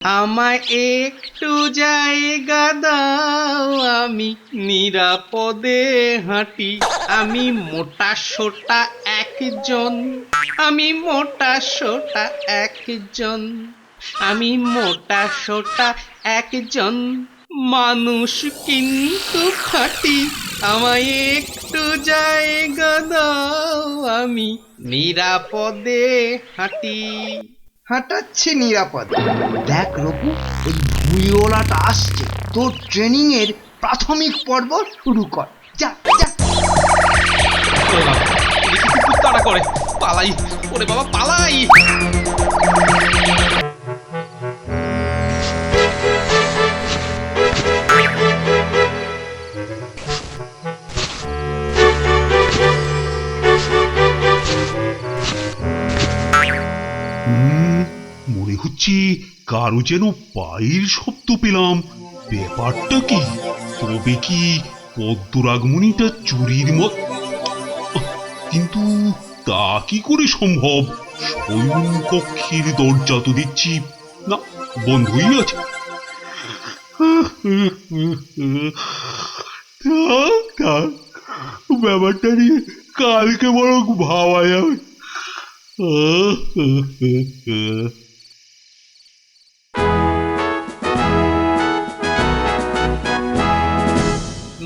আমায় একটু জায়গা দাও, আমি নিরাপদে হাঁটি। আমি মোটা সোটা একজন, আমি মোটা সোটা একজন, আমি মোটা সোটা একজন মানুষ কিন্তু খাঁটি। আমায় একটু জায়গা দাও, আমি নিরাপদে হাঁটি। হাঁটাচ্ছি নিরাপদে। দেখ রঘু, ওই ভুঁইওয়ালাটা আসছে। তোর ট্রেনিং এর প্রাথমিক পর্ব শুরু কর। যা যা। ওরে বাবা, দেখি কুকুর তাড়া করে। পালাই, ওরে বাবা পালাই। মনে হচ্ছে কারো যেন পায়ের শব্দ পেলাম। ব্যাপারটা কি? তবে কি পদ্মরাগমণিটা চুরির মত? কিন্তু তা কি করে সম্ভব? শয়ন কক্ষের দরজা তো দেখছি না, বন্ধই আছে। থাক থাক, ব্যাপারটা নিয়ে কালকে বরং ভাবা যাবে।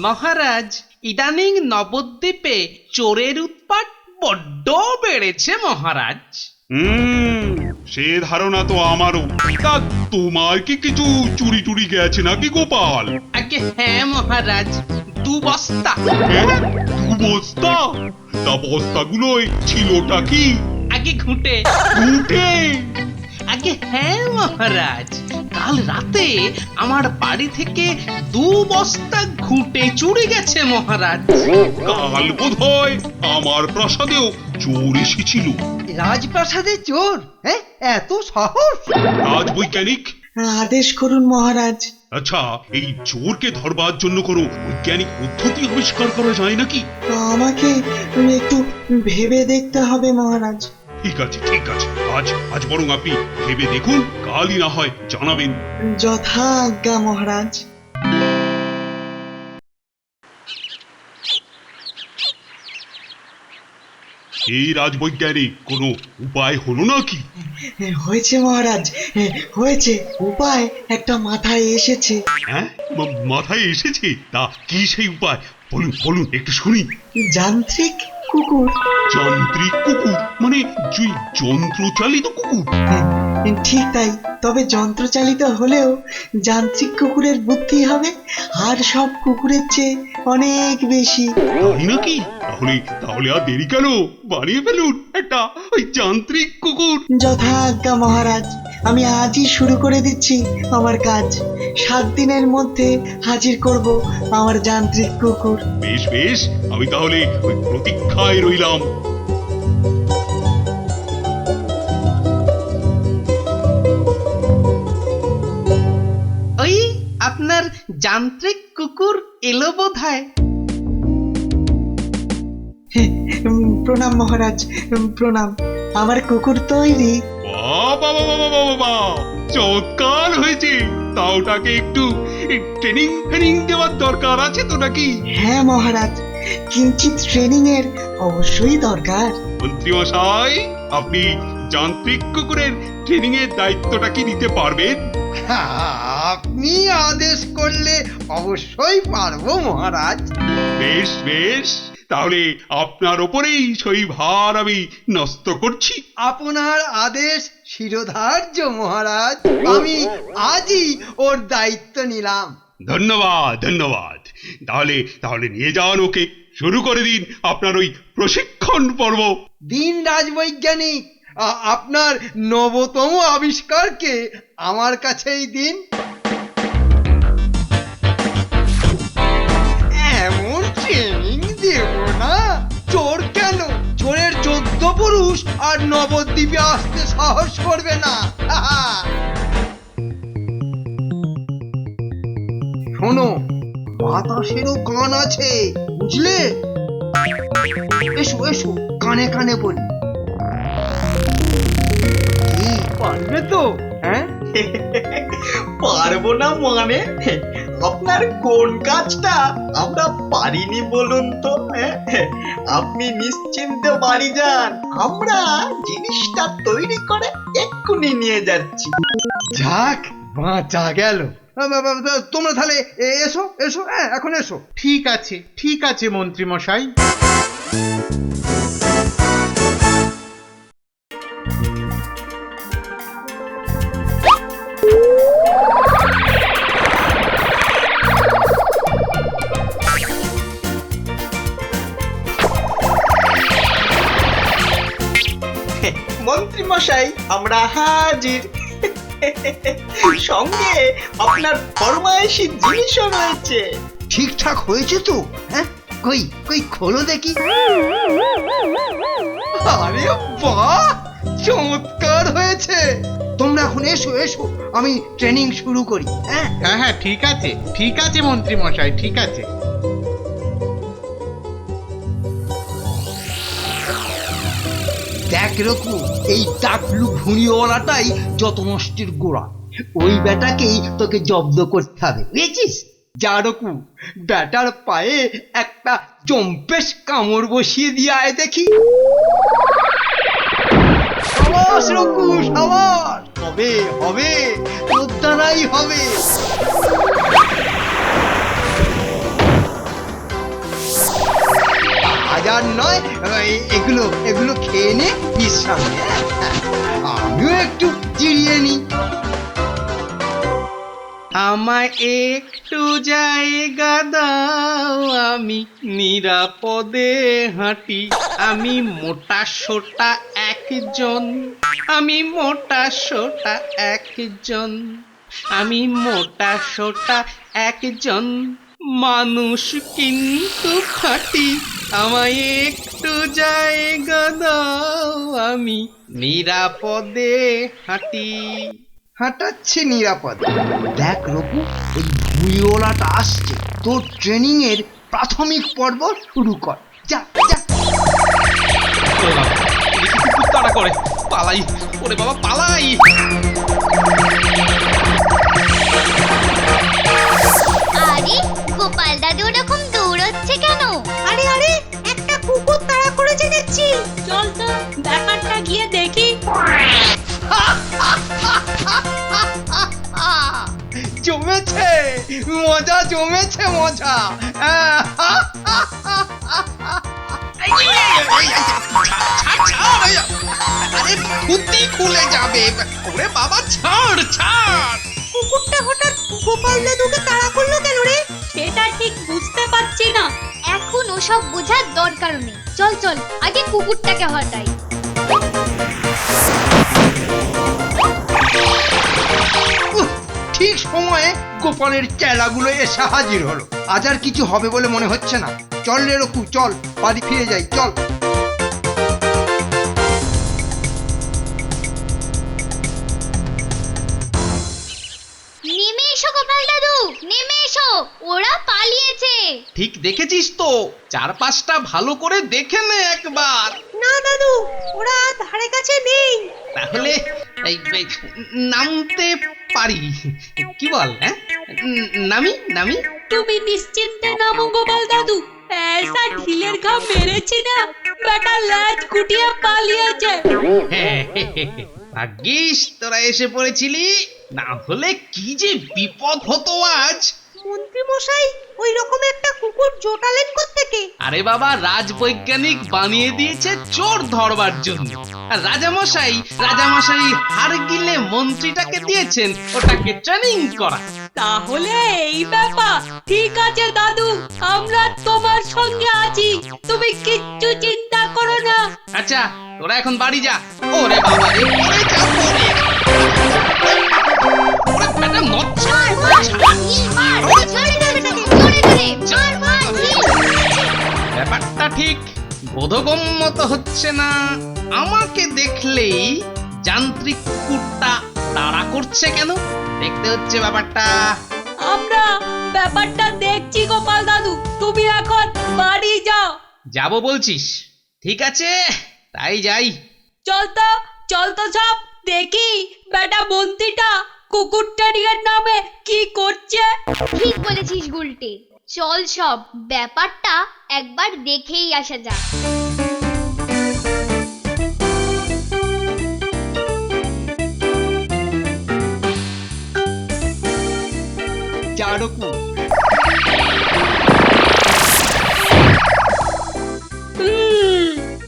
মহারাজ, ইদানিং নবদ্বীপে চোরের উৎপাত বড্ড বেড়েছে মহারাজ। সে ধারণা তো আমারও। তা তোমার কি কিছু চুরি টুরি গেছে নাকি গোপাল? আগে হ্যাঁ মহারাজ, 2 বস্তা। হ্যাঁ, 2 বস্তা? তা বস্তাগুলোয় ছিলটা কি? আগে ঘুঁটে। উঠে আগে হ্যাঁ মহারাজ, কাল রাতে আমার বাড়ি থেকে 2 বস্তা ঘুঁটে চুরি গেছে মহারাজ। কাল বোধ হয় আমার প্রাসাদেও চোর এসেছিল। রাজপ্রাসাদে চোর? হ্যাঁ, এত সাহস? রাজবৈজ্ঞানিক, আদেশ করুন মহারাজ। আচ্ছা এই চোরকে ধরবার জন্য কোনো বৈজ্ঞানিক পদ্ধতি আবিষ্কার করা যায় নাকি? আমাকে একটু ভেবে দেখতে হবে মহারাজ। ঠিক আছে ঠিক আছে, আজ আজ বরং আপনি ভেবে দেখুন, কালই না হয় জানাবেন। যথা আজ্ঞা মহারাজ। এই রাজবৈজ্ঞানিক, কোনো উপায় হলো নাকি? হয়েছে মহারাজ, হয়েছে। উপায় একটা মাথায় এসেছে। হ্যাঁ, মাথায় এসেছে? তা কি সেই উপায়? বলুন বলুন, একটু শুনি। যান্ত্রিক কুকুর। যান্ত্রিক কুকুর মানে যন্ত্রচালিত কুকুর? ঠিক তাই, তবে যন্ত্রচালিত হলেও যান্ত্রিক কুকুরের বুদ্ধি হবে আর সব কুকুরের চেয়ে অনেক বেশি। তাই নাকি? তাহলে তাহলে আর দেরি কেন? বানিয়ে ফেলুন একটা ওই যান্ত্রিক কুকুর। যথা আজ্ঞা মহারাজ, আমি আজই শুরু করে দিচ্ছি আমার কাজ। 7 দিনের মধ্যে হাজির করব আমার যান্ত্রিক কুকুর। বেশ বেশ, আমি তাহলে ওই প্রতীক্ষায় রইলাম। ওই আপনার যান্ত্রিক কুকুর এলো বোধহয়। প্রণাম মহারাজ, প্রণাম। আমার কুকুর তৈরি। বাবা বাবা বাবা বাবা, চমৎকার হয়েছে। তা ওটাকে একটু ট্রেনিং ফেনিং দেওয়ার দরকার আছে তো নাকি? হ্যাঁ মহারাজ, কিঞ্চিত ট্রেনিং এর অবশ্যই দরকার। মন্ত্রী মশাই, আপনি যান্ত্রিক কুকুরের ট্রেনিং এর দায়িত্বটা কি নিতে পারবেন? আপনি আদেশ করলে অবশ্যই পারবো মহারাজ। বেশ বেশ, তাহলে আপনার ওপরেই সেই ভার আমি ন্যস্ত করছি। আপনার আদেশ শিরোধার্য মহারাজ। আমি আজই ওর দায়িত্ব নিলাম। ধন্যবাদ ধন্যবাদ। তাহলে তাহলে নিয়ে যান ওকে, শুরু করে দিন আপনার ওই প্রশিক্ষণ পর্ব। দিন রাজবৈজ্ঞানিক, আপনার নবতম আবিষ্কারকে আমার কাছেই দিন। এমন ট্রেনিং দেব না, চোর কেন, চোরের 14 পুরুষ আর নবদ্বীপে আসতে সাহস করবে না। শোনো, বাতাসেরও কান আছে, বুঝলে? এসো এসো, কানে কানে বলি। পারবে তো? হ্যাঁ, পারবো না মানে আপনার কোন কাজটা আমরা পারিনি বলুন তো? আপনি নিশ্চিন্তে বাড়ি যান, আমরা জিনিসটা তৈরি করে এক্ষুনি নিয়ে যাচ্ছি। যাক, বাঁচা গেল। তোমরা তাহলে এসো এসো, হ্যাঁ এখন এসো। ঠিক আছে মন্ত্রী মশাই। মন্ত্রী মশাই, আমরা হাজির। সঙ্গে আপনার ফরমায়েশি জিনিসও রয়েছে। ঠিকঠাক হয়েছে তো? হ্যাঁ, কই কই খোলো দেখি। আরে বাহ, চমৎকার হয়েছে। তোমরা এখন এসো এসো, আমি ট্রেনিং শুরু করি। হ্যাঁ হ্যাঁ ঠিক আছে মন্ত্রী মশাই, ঠিক আছে। দেখ রকু, এই টাকলু ঘুড়িওয়ালাটাই যত নষ্টের গোড়া। ওই বেটাকেই তোকে জব্দ করতে হবে, বুঝেছিস? যা রকু, বেটার পায়ে একটা চম্পেশ কামড় বসিয়ে দিয়ে আয় দেখি। সাবাস রকু, সাবাস। হবে হবে, তোর দ্বারাই হবে। হাজার নয়, এগুলো এগুলো খেয়ে নে, বিশ্রাম নে। আমিও একটু জিরিয়ে নি। আমায় একটু জায়গা দাও, আমি নিরাপদে হাঁটি। আমি মোটা সোটা একজন, আমি মোটা সোটা একজন, আমি মোটা সোটা একজন মানুষ কিন্তু খাঁটি। আমায় একটু জায়গা দাও, আমি নিরাপদে হাঁটি। হাঁটাচ্ছি নিরাপদ। দেখ রকু, ওই ঘুড়িওয়ালাটা আসছে। তোর ট্রেনিং এর প্রাথমিক পর্ব শুরু কর। যা যা। ওরে বাবা, এদিকে কুকুর তাড়া করে, পালাই। ওরে বাবা, পালাই। আরে গোপাল দাদু ওরকম দৌড়চ্ছে কেন? আরে আরে একটা কুকুর তাড়া করেছে দেখছি। চল তো ব্যাপারটা গিয়ে দেখি। জমেছে মজা, জমেছে মজা। আরে খুঁটি খুলে যাবে। ওরে বাবা, ছাড় ছাড়। কুকুরটা হঠাৎ গোপাল দাদুকে তাড়া করলো কেন রে? সেটা ঠিক বুঝতে পারছি না। এখন ওসব বোঝার দরকার নেই। চল চল, আগে কুকুরটাকে হটাই। ঠিক সময়ে গোপালের চেলাগুলো এসে হাজির হলো। আজ আর কিছু হবে বলে মনে হচ্ছে না। চল রে রকু, চল বাড়ি ফিরে যাই, চল। নেমে এসো গোপাল দাদু, নেমে এসো। ওরা পালিয়েছে। ঠিক দেখেছিস তো? চারপাশটা ভালো করে দেখে নে একবার। না দাদু, ওরা ধারে কাছে নেই। তাহলে এই নামতে পারি, কি বল? হ্যাঁ, নামি নামি। তুমি নিশ্চিন্তে নামো গোপাল দাদু। ऐसा ঢিলের ঘা মেরেছি না, বেটা লাজ গুটিয়ে পালিয়েছে। ভাগ্যিস তোরা এসে পড়েছিলি, না হলে কি যে বিপদ হতো আজ। মন্ত্রী মশাই, ওই রকম একটা কুকুর জোটালেন কোত্থেকে? আরে বাবা, রাজবৈজ্ঞানিক বানিয়ে দিয়েছে চোর ধরবার জন্য। আর রাজামশাই হার গিলে মন্ত্রীটাকে দিয়েছেন ওটাকে ট্রেনিং করা। তাহলে এই ব্যাপার। ঠিক আছে দাদু, আমরা তোমার সঙ্গে আছি, তুমি কিচ্ছু চিন্তা করো না। আচ্ছা, তোরা এখন বাড়ি যা। ওরে বাবা রে, ওরে যা, ওরে। ওরে বেটা, মরছে। ব্যাপারটা ঠিক বোধগম্যত হচ্ছে না। আমাকে দেখলেই যান্ত্রিক কুকুরটা তাড়া করছে কেন? দেখতে হচ্ছে ব্যাপারটা। আমরা ব্যাপারটা দেখছি গোপাল দাদু, তুমি এখন বাড়ি যাও। যাবো বলছিস? ঠিক আছে, তাই যাই। চল তো সব দেখি বেটা মন্ত্রীটা কুকুরটারিয়ার নামে কি করছে? ঠিক বলেছিস গুলটে, চল সব ব্যাপারটা একবার দেখেই আসা যাক। জারকু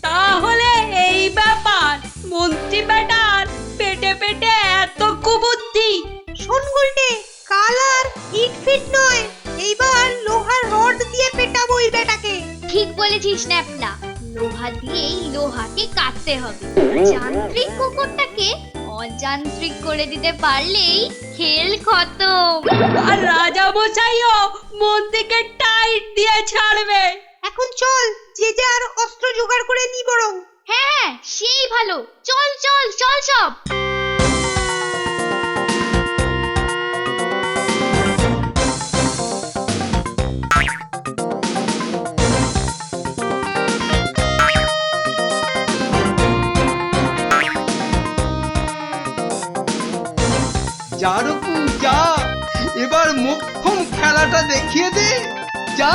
তাহলে এই ব্যাপার, মন্ত্রী বেটার পেটে পেটে এত কুবুদ্ধি। শোন গুলটে, কাল আর ইট ফিট নয়, এইবার লোহার রড দিয়ে পেটাবো এই বেটাকে। ঠিক বলেছিস ন্যাপলা, লোহা দিয়েই লোহাকে কাটতে হবে। যান্ত্রিক কুকুরটাকে অযান্ত্রিক করে দিতে পারলেই খেল খতম। আর রাজা মশাইও মন্ত্রীকে টাইট দিয়ে ছাড়বে। এখন চল, যে যার অস্ত্র জোগাড় করে নি বরং। হ্যাঁ হ্যাঁ, সেই ভালো, চল চল চল সব। জারকু যা, এবার মোক্ষম খেলাটা দেখিয়ে দে, যা।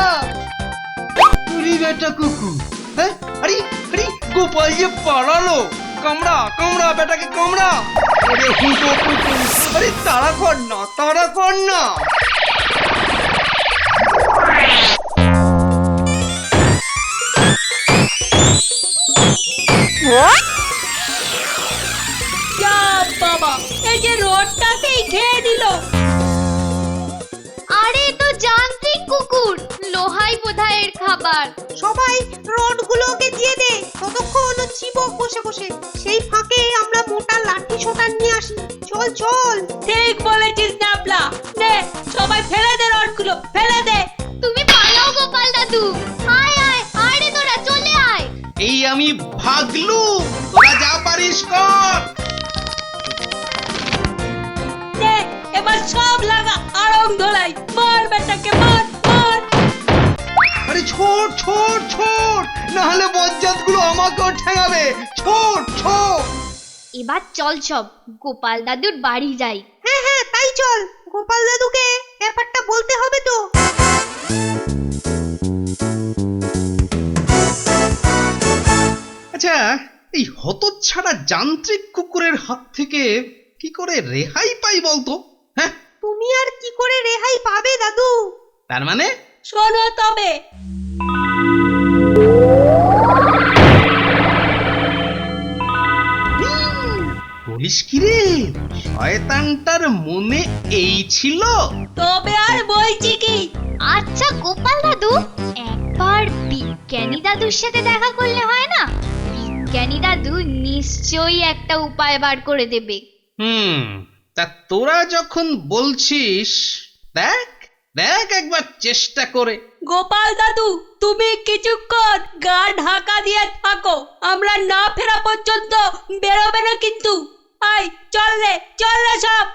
উরি বেটা কুকুর, হ্যাঁ? আরে আরে, গোপাল যে পালালো। কামড়া কামড়া বেটাকে কামড়া। আরে হুটো কুকুর, আরে তাড়া কর না, তাড়া কর না। যা বাবা, এই যে রডটাকেই খেয়ে দিল। আরে তো যান্ত্রিক কুকুর, লোহাই বোধহয় এর খাবার। সবাই রড গুলোকে দিয়ে দে, ততক্ষণ চিবক বসে বসে। সেই ফাঁকে আমরা মোটা লাঠি সোটা নিয়ে আসি। চল চল। ঠিক বলেছিস ন্যাপলা, নে সবাই ফেলে দে রডগুলো, ফেলে দে। তুমি পালাও গোপাল দাদু, আয় আয় আয় রে, তোরা চলে আয়। এই আমি ভাগলু, তোরা যা পারিস কর। নে এবার সব লাগা আড়ং ধলাই, মার বেটাকে মার মার। আরে ছোট ছোট ছোট, না হলে বজ্জাতগুলো আমাকেও ঠেঙাবে। ছোট ছোট। এবার চল সব গোপাল দাদুর বাড়ি যাই। হ্যাঁ হ্যাঁ, তাই চল। গোপাল দাদুকে ব্যাপারটা বলতে হবে তো। আচ্ছা, এই হতচ্ছাড়া যান্ত্রিক কুকুরের হাত থেকে কি করে রেহাই পাই বলতো? হ্যাঁ, তুমি আর কি করে রেহাই পাবে দাদু? তার মানে শোনো তবে, বলিস কি রে, শয়তানটার মনে এই ছিল? তবে আর বলছি কি, আচ্ছা গোপাল দাদু, একবার বিজ্ঞানী দাদুর সাথে দেখা করলে হয় না? বিজ্ঞানী দাদু নিশ্চয়ই একটা উপায় বার করে দেবে। তা তোরা যখন বলছিস, দেখ দেখ একবার চেষ্টা করে। গোপাল দাদু তুমি কিছুক্ষণ গা ঢাকা দিয়ে থাকো, আমরা না ফেরা পর্যন্ত বেরোবে না কিন্তু। আয় চল রে সব।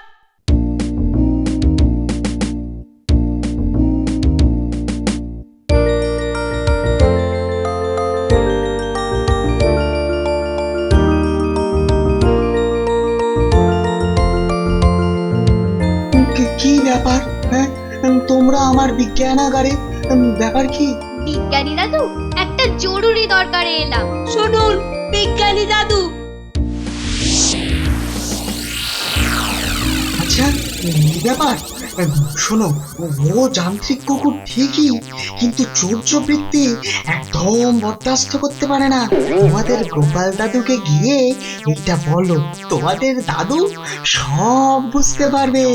কি ব্যাপার? হ্যাঁ, তোমরা আমার বিজ্ঞানাগারে, ব্যাপার কি? বিজ্ঞানী দাদু, একটা জরুরি দরকারে এলাম। শুনুন বিজ্ঞানী দাদু। আচ্ছা, এই ব্যাপার। শোনো, ও যান্ত্রিক কুকুর ঠিকই, কিন্তু চৌর্যবৃত্তি একদম বরদাস্ত করতে পারে না। তোমাদের গোপাল দাদুকে গিয়ে এইটা বলো, তোমাদের দাদু সব বুঝতে পারবে।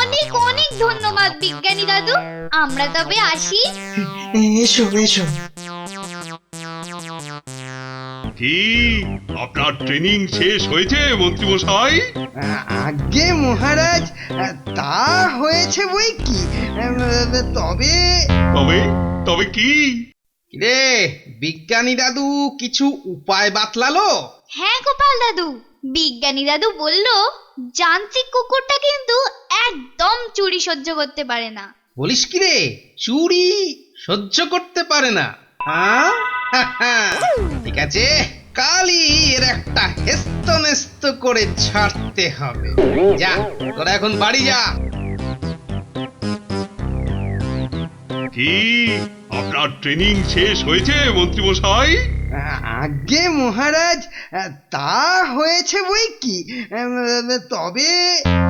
অনেক অনেক ধন্যবাদ বিজ্ঞানী দাদু, আমরা তবে আসি। এসো এসো। কি আপনার ট্রেনিং শেষ হয়েছে মন্ত্রীমশাই? আগে মহারাজ, তা হয়েছে বই কি, তবে তবে তবে কি? রে বিজ্ঞানী দাদু কিছু উপায় বাতলালো? হ্যাঁ গোপাল দাদু, বিজ্ঞানী দাদু বলল যান্ত্রিক কুকুরটা কিন্তু একদম চুরি সহ্য করতে পারে না। বলিস কি রে, চুরি সহ্য করতে পারে না? হ্যাঁ, ঠিক আছে, কালই এর একটা হেস্তনেস্ত করে ছাড়তে হবে। যা, তোরা এখন বাড়ি যা। কি আপনার ট্রেনিং শেষ হয়েছে মন্ত্রী মশাই? আগে মহারাজ, তা হয়েছে বই কি, তবে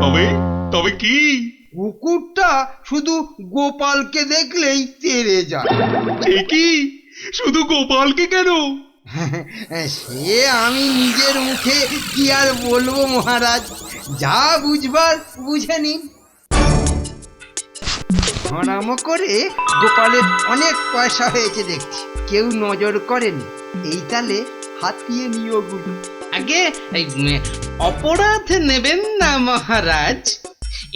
তবে তবে কি? কুকুরটা শুধু গোপালকে দেখলেই তেড়ে যায়। সে কি? শুধু গোপালকে কেন? সে আমি নিজের মুখে কি আর বলবো মহারাজ, যা বুঝবার বুঝে নিন। ধরামো করে গোপালের অনেক পয়সা হয়েছে দেখছি, কেউ নজর করেনি। এই তালে হাতিয়ে নিও গুলি। আগে এই অপরাধ নেবেন না মহারাজ।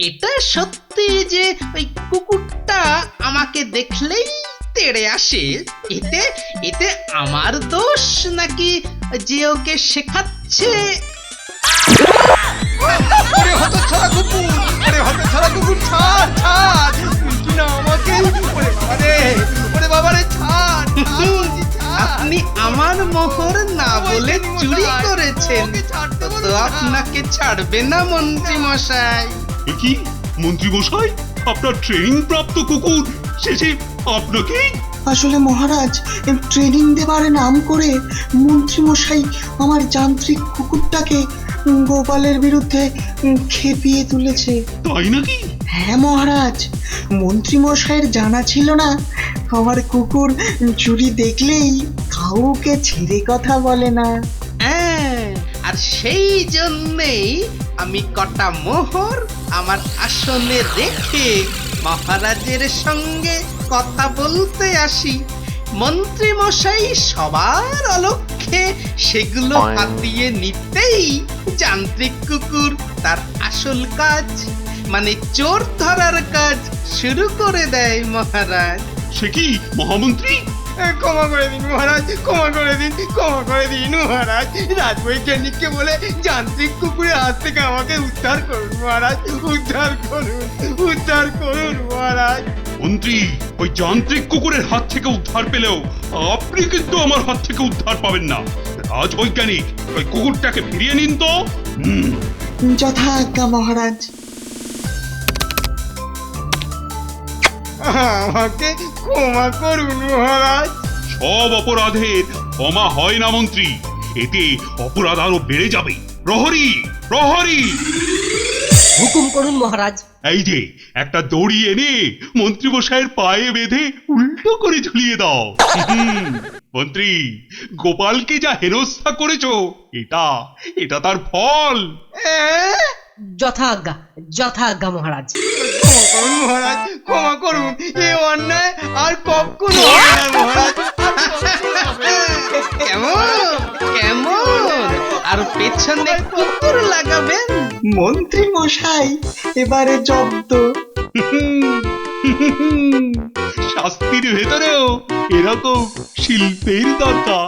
এটা সত্যি যে ওই কুকুরটা আমাকে দেখলেই তেড়ে আসে, এতে এতে আমার দোষ নাকি যে ওকে শেখাচ্ছে? ওরে হতচ্ছাড়া কুকুর, ওরে হতচ্ছাড়া কুকুর, ছাড় ছাড়, তুই না আমাকে, ওরে বাবারে, ওরে বাবারে, ছাড় ছাড় বলছি, ছাড়। আপনি আমার মোহর না বলে চুরি করেছেন, তো তো আপনাকে ছাড়বে না মন্ত্রী মশাই। এ কি মন্ত্রী মশাই, আপনার ট্রেনিং প্রাপ্ত কুকুর শেষে আপনাকে? আসলে মহারাজ, ট্রেনিং দেবার নাম করে মন্ত্রী মশাই আমার যান্ত্রিক কুকুরটাকে গোপালের বিরুদ্ধে খেপিয়ে তুলেছে। তাই নাকি? হ্যাঁ মহারাজ, মন্ত্রী মশাইয়ের জানা ছিল না আমার কুকুর চুরি দেখলেই কাউকে ছেড়ে কথা বলে না। হ্যাঁ, আর সেই জন্যেই আমি কটা মোহর আমার আসনে রেখে মহারাজের সঙ্গে কথা বলতে আসি। মন্ত্রী মশাই সবার অলক্ষ্যে সেগুলো হাতিয়ে নিতেই যান্ত্রিক কুকুর তার আসল কাজ, মানে চোর ধরার কাজ শুরু করে দেয় মহারাজ। সে কি মহামন্ত্রী? ক্ষমা করে দিন মহারাজ, ক্ষমা করে দিন, ক্ষমা করে দিন মহারাজ। রাজবৈজ্ঞানিককে বলে যান্ত্রিক কুকুরের হাত থেকে আমাকে উদ্ধার করুন মহারাজ, উদ্ধার করুন, উদ্ধার করুন মহারাজ। মন্ত্রী, ওই যান্ত্রিক কুকুরের হাত থেকে উদ্ধার পেলেও আপনি কিন্তু আমার হাত থেকে উদ্ধার পাবেন না। রাজবৈজ্ঞানিক, ওই কুকুরটাকে ফিরিয়ে নিন তো। যথা আজ্ঞা মহারাজ। আমাকে ক্ষমা করুন মহারাজ। সব অপরাধের ক্ষমা হয় না মন্ত্রী, এতে অপরাধ আরো বেড়ে যাবে। প্রহরী, প্রহরী! হুকুম করুন মহারাজ। এই যে একটা দড়ি এনে মন্ত্রী মশাইয়ের পায়ে বেঁধে উল্টো করে ঝুলিয়ে দাও। মন্ত্রী, গোপালকে যা হেনস্থা করেছো, এটা এটা তার ফল। যথা আজ্ঞা মহারাজ। ক্ষমা করুন মহারাজ, ক্ষমা করুন, এই অন্যায় আর কখনো হবে না মহারাজ। কেমন কেমন আর পেছনে কুকুর লাগাবেন? মন্ত্রী মশাই এবারে জব্দ। শাস্তির ভেতরেও এরকম শিল্পের দরকার।